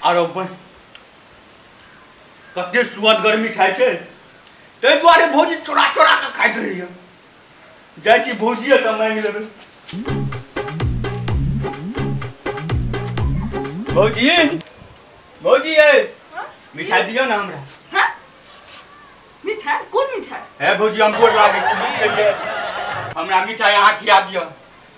आरो कते सुअदगर मिठाई छै तै दुआरे भौजी चोरा चोरा के खाइत रहिए जाइ छी भौजिए से मांगि लेबै भौजी भौजी मिठाई दियो ना हमरा हां मिठाई कोन मिठाई है भौजी हम गोर लागे छी बुझ गेलिए हमरा मिठाई अहाँ खिया दियो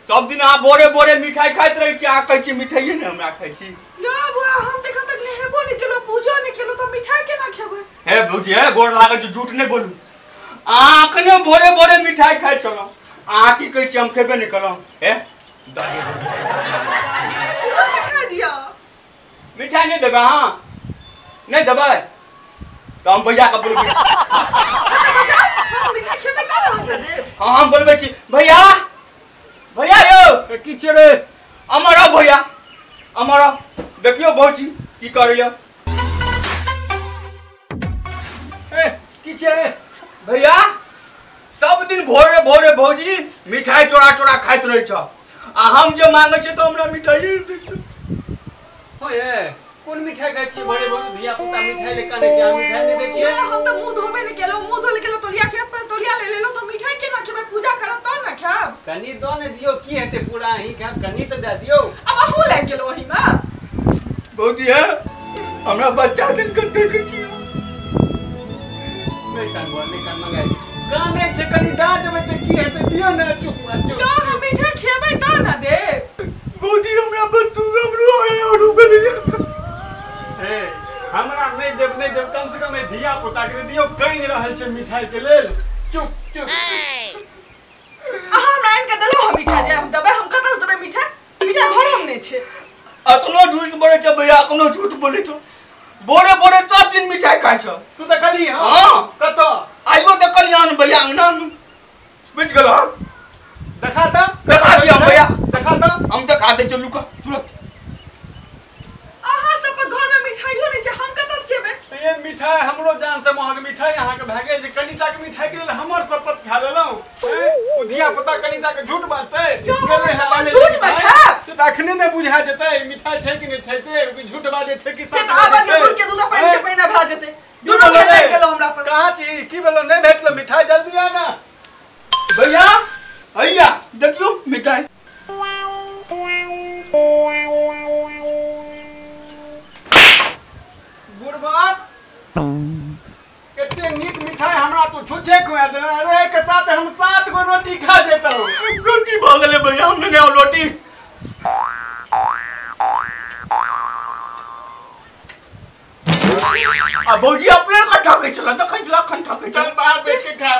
सब दिन अहाँ बोरे बोरे मिठाई खाइत रही छी अहाँ कहै छी मिठाइए ने हमरा खाइ छी या बुआ हम देखा तक नहीं हेबो नहीं केलो पूजो नहीं केलो तो मिठाई केना खेबै हे भौजी है गोर लागे छी झूठ नहीं बोलू अहाँ अखने बोरे बोरे मिठाई खाइ छलो अहाँ की कहै छी हम खेबे नहीं कलो हे दादी मिठाई दिया मिठाई नहीं देबे हां नहीं देबे तो हम भैया का बोलबे हम मिठाई खेबे त हम दे हां हम बोलबे छी भैया भैया यो की छै रे अमरा भैया अमरा देखियो भौजी की करैया ए की छै भैया सब दिन भोरे भोरे भौजी मिठाई चोरा चोरा खाइत रहै छ आ हम जे मांगे छै तो हमरा मिठाई दे छै होए कोन मिठाई खाइ छी बड़े भैया पुता मिठाई ले काने छै मिठाई नहीं दे छिए हम त मुंह धोबे नहीं केलो मुंह धोले केलो तोलिया खेत पर तोलिया ले लेलो तो मिठाई केना खेबै पूजा करब त ना खाब कनी दो ने दियो की हेते पूरा ही खाब कनी त दे दियो अब अहू लाग गेलो ओही में भौजी है हमरा बच्चा दिन कते के छी नहीं कान मंगाई काने छै कनी दा देबै त की हेते दियो ना चुप तो हम मिठाई खेबै त ना दे भौजी हमरा बच्चू हमरो है और गलिया हे हमरा नहीं देब कम से कम धिया पुता के दियो कहीं रहल छै मिठाई के लेल चुप चुप अहाँ नाइन के देलो हम मिठाई दे हम दबे हम कतस देबे मिठाई घर हम नहीं छै अतनो झूठ बोले छ भैया अतनो झूठ बोले छ बोरे बोरे सब दिन मिठाई खाइ छ तू त कली हां कतो आइयो त कली आन भैया अंगना बुझ गेलो दिया भैया दिखा द हम दिखा दे चलू का तुरंत आहा सब घर में मिठाइयो नहीं छै हम कतस खेबे ये मिठाई हमरो जान से महग मिठाई अहाँ के भागे जे कनिटा के मिठाई के लेल हमर शपथ खा लेलौ ओ धिया पुता कनिटा के झूठ बाजतै गेले है झूठ बाजा से अखने ने बुझा जेतै मिठाई छै कि नहीं छै से झूठ बाजे छै कि सब आवाज दूध के दूध पानी के पानी भा जेतै दुनो खेले गेलो हमरा पर कहा छी की भेलो नहीं भेटलो मिठाई जल्दी आ ना भैया भैया देखियो मिठाई गुड़बात कितने नीक मिठाई हमरा तो छुछे खुआ दे अरे के साथ हम 7 गो रोटी खा जेता रोटी भ गेले भैया हमने ने रोटी आ भौजी अपने का ठाके चला त खन चला खन ठाके चल बाहर बैठ के खा